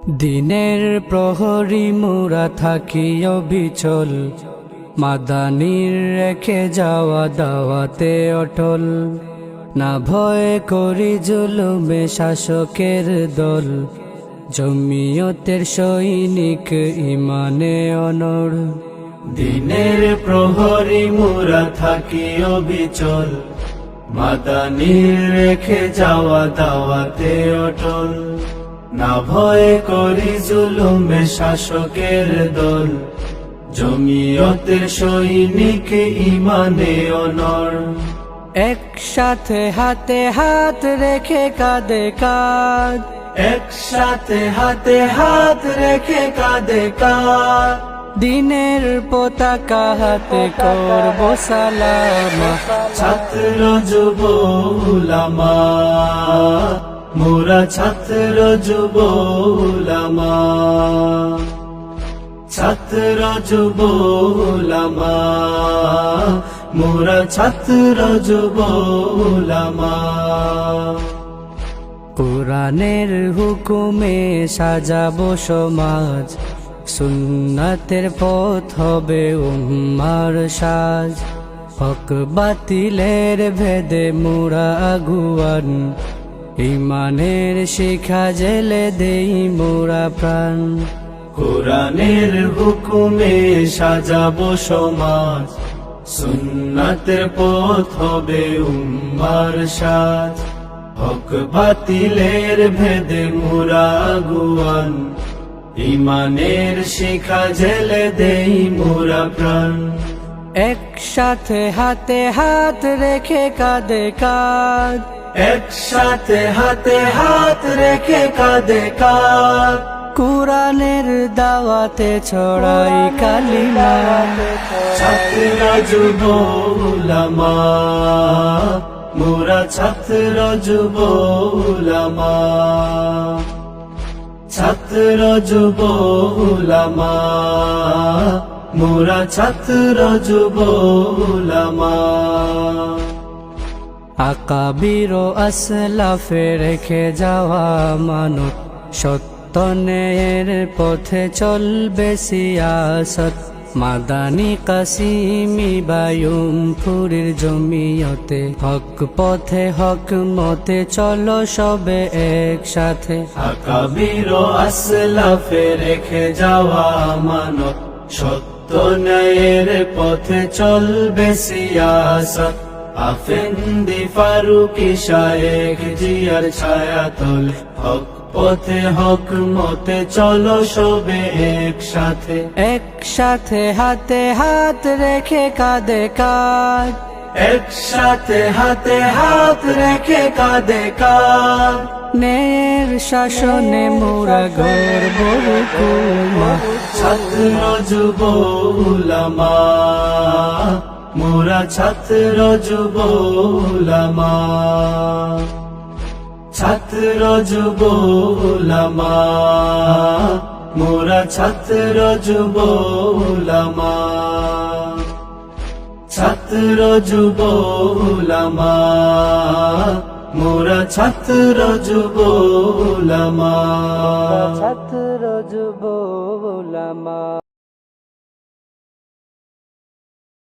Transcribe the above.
দিনের প্রহরী মোরা থাকি অবিচল, মাদানির রেখে যাওয়া দাওয়াতে অটল। না ভয় করি জুলুমে শাসকের দল, জমিয়তের সৈনিক ইমানে অনর। দিনের প্রহরী মোরা থাকি অবিচল, মাদানির রেখে যাওয়া দাওয়াতে অটল। না ভয় করি জুলুমে শাসকের দল, জমিয়তের সৈনিক ইমানে অনর। একসাথে হাতে হাত রেখে কাঁধে কাঁধ, একসাথে হাতে হাত রেখে কাঁধে কাঁধ, দিনের পতাকা হাতে করব সালামা। ছাত্র যুব উলামা, মোরা ছাত্র যুব উলামা, ছাত্র যুব উলামা, মোরা ছাত্র যুব উলামা। কুরআনের হুকুমে সাজাবো সমাজ, সুন্নাতের পথ হবে উম্মার সাজ। হক বাতিলের ভেদে মোরা আগুয়ান, ইমানের শিখা জেলে দেই মোরা প্রাণ। কোরআনের হুকুমে সাজাবো সমাজ, সুন্নাতের পথ হবে উম্মার সাজ। হক বাতিলের ভেদে মোরা আগুয়ান, ইমানের শিখা জেলে দেই মোরা প্রাণ। একসাথে হাতে হাত রেখে কাঁধে কাঁধ, একসাথে হাতে হাত রেখে কাঁধে কাঁধ, কুরআনের দাওয়াতে ছড়াই কালিমা। ছাত্র যুব উলামা, মোরা ছাত্র যুব উলামা, ছাত্র যুব উলামা, মোরা ছাত্র যুব উলামা। আকাবির ও আসলাফে রেখে যাওয়া মানত, সত্য ন্যায়ের পথে চলবে সিয়াসত। মাদানি কাসিমি বায়ুম ফুরির জমিয়তে, হক পথে হক মতে চলো সবে একসাথে। আকাবির ও আসলাফে রেখে যাওয়া মানত, সত্য ন্যায়ের পথে চলবে সিয়াসত। আফেন্দি ফারুকি শায়েখ জিয়ার ছায়াতল, হক পথে হক মতে চলো সবে একসাথে। একসাথে হাতে হাত রেখে কাঁধে কাঁধ, একসাথে হাতে হাত রেখে কাঁধে কাঁধ, ন্যায়ের শাসনে মোরা গর্ব হুকুমা। ছাত্র যুব উলামা, মোরা ছাত্র যুব উলামা, ছাত্র যুব উলামা, মোরা ছাত্র যুব উলামা, ছাত্র যুব উলামা, মোরা ছাত্র যুব উলামা, ছাত্র যুব উলামা।